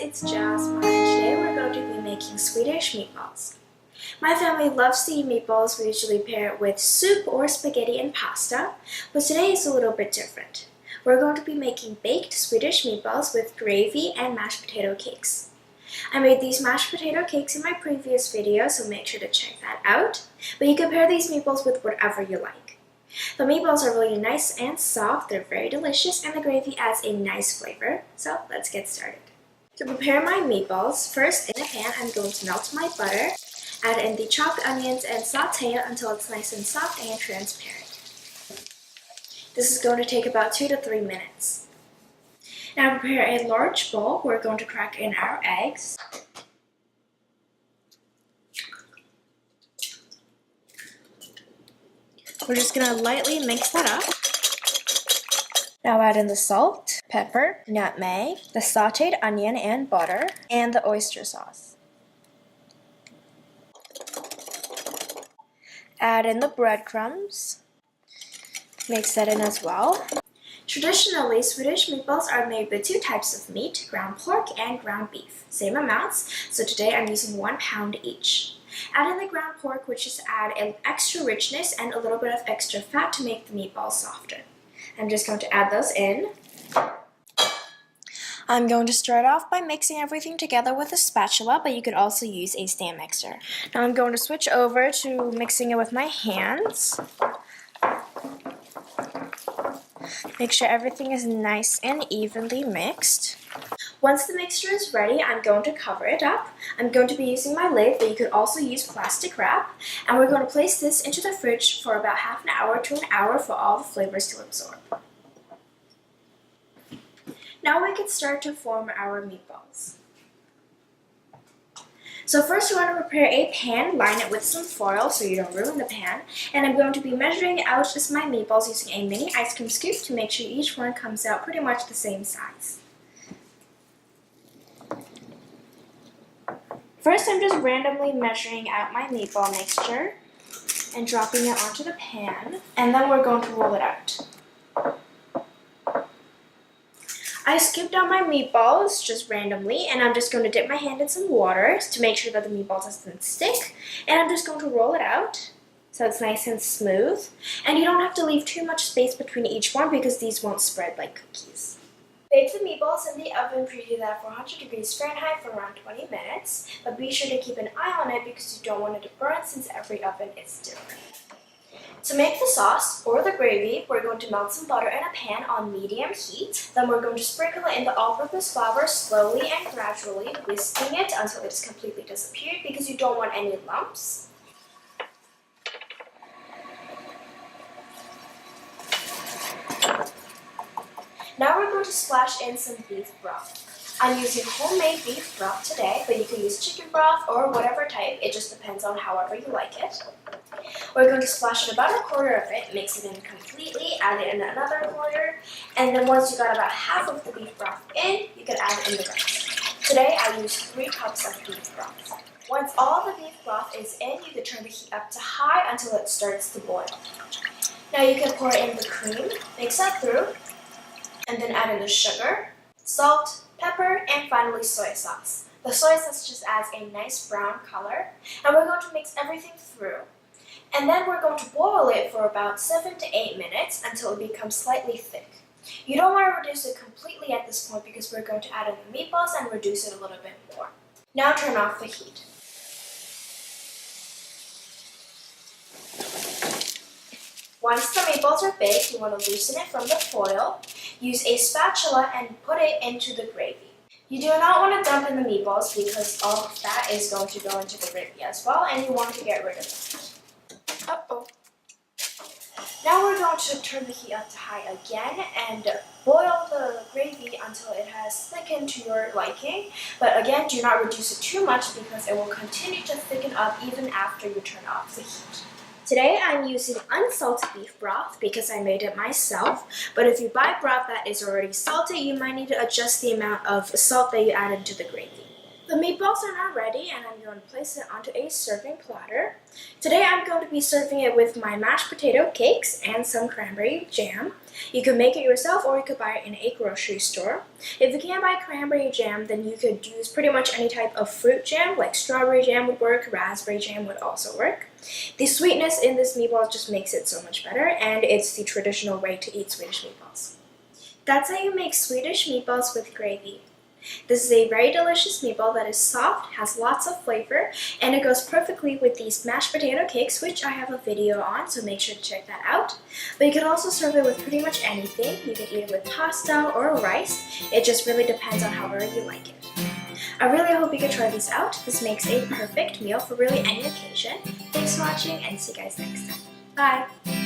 it's Jasmine. Today we're going to be making Swedish meatballs. My family loves to eat meatballs. We usually pair it with soup or spaghetti and pasta, but today is a little bit different. We're going to be making baked Swedish meatballs with gravy and mashed potato cakes. I made these mashed potato cakes in my previous video, so make sure to check that out. But you can pair these meatballs with whatever you like. The meatballs are really nice and soft, they're very delicious, and the gravy adds a nice flavor. So let's get started. To prepare my meatballs, first in a pan I'm going to melt my butter, add in the chopped onions and saute it until it's nice and soft and transparent. This is going to take about 2 to 3 minutes. Now prepare a large bowl. We're going to crack in our eggs. We're just going to lightly mix that up. Now add in the salt, pepper, nutmeg, the sauteed onion and butter, and the oyster sauce. Add in the breadcrumbs. Mix that in as well. Traditionally, Swedish meatballs are made with 2 types of meat, ground pork and ground beef. Same amounts, so today I'm using 1 pound each. Add in the ground pork, which is to add an extra richness and a little bit of extra fat to make the meatballs softer. I'm just going to add those in. I'm going to start off by mixing everything together with a spatula, but you could also use a stand mixer. Now I'm going to switch over to mixing it with my hands. Make sure everything is nice and evenly mixed. Once the mixture is ready, I'm going to cover it up. I'm going to be using my lid, but you could also use plastic wrap. And we're going to place this into the fridge for about half an hour to an hour for all the flavors to absorb. Now we can start to form our meatballs. So first you want to prepare a pan, line it with some foil so you don't ruin the pan, and I'm going to be measuring out just my meatballs using a mini ice cream scoop to make sure each one comes out pretty much the same size. First I'm just randomly measuring out my meatball mixture and dropping it onto the pan, and then we're going to roll it out. I scooped out my meatballs just randomly, and I'm just going to dip my hand in some water to make sure that the meatballs doesn't stick, and I'm just going to roll it out so it's nice and smooth. And you don't have to leave too much space between each one because these won't spread like cookies. Bake the meatballs in the oven preheated at 400 degrees Fahrenheit for around 20 minutes, but be sure to keep an eye on it because you don't want it to burn since every oven is different. To make the sauce, or the gravy, we're going to melt some butter in a pan on medium heat. Then we're going to sprinkle it in the all-purpose flour slowly and gradually, whisking it until it's completely disappeared because you don't want any lumps. Now we're going to splash in some beef broth. I'm using homemade beef broth today, but you can use chicken broth or whatever type. It just depends on however you like it. We're going to splash in about a quarter of it, mix it in completely, add it in another quarter, and then once you got about half of the beef broth in, you can add in the rest. Today I used 3 cups of beef broth. Once all the beef broth is in, you can turn the heat up to high until it starts to boil. Now you can pour in the cream, mix that through, and then add in the sugar, salt, pepper, and finally soy sauce. The soy sauce just adds a nice brown color, and we're going to mix everything through. And then we're going to boil it for about 7 to 8 minutes until it becomes slightly thick. You don't want to reduce it completely at this point because we're going to add in the meatballs and reduce it a little bit more. Now turn off the heat. Once the meatballs are baked, you want to loosen it from the foil. Use a spatula and put it into the gravy. You do not want to dump in the meatballs because all of that is going to go into the gravy as well, and you want to get rid of it. Uh-oh. Now we're going to turn the heat up to high again and boil the gravy until it has thickened to your liking. But again, do not reduce it too much because it will continue to thicken up even after you turn off the heat. Today I'm using unsalted beef broth because I made it myself, but if you buy broth that is already salted, you might need to adjust the amount of salt that you add into the gravy. The meatballs are now ready and I'm going to place it onto a serving platter. Today I'm going to be serving it with my mashed potato cakes and some cranberry jam. You can make it yourself or you could buy it in a grocery store. If you can't buy cranberry jam, then you could use pretty much any type of fruit jam, like strawberry jam would work, raspberry jam would also work. The sweetness in this meatball just makes it so much better, and it's the traditional way to eat Swedish meatballs. That's how you make Swedish meatballs with gravy. This is a very delicious meatball that is soft, has lots of flavor, and it goes perfectly with these mashed potato cakes, which I have a video on, so make sure to check that out. But you can also serve it with pretty much anything. You can eat it with pasta or rice. It just really depends on however you like it. I really hope you can try these out. This makes a perfect meal for really any occasion. Thanks for watching and see you guys next time. Bye!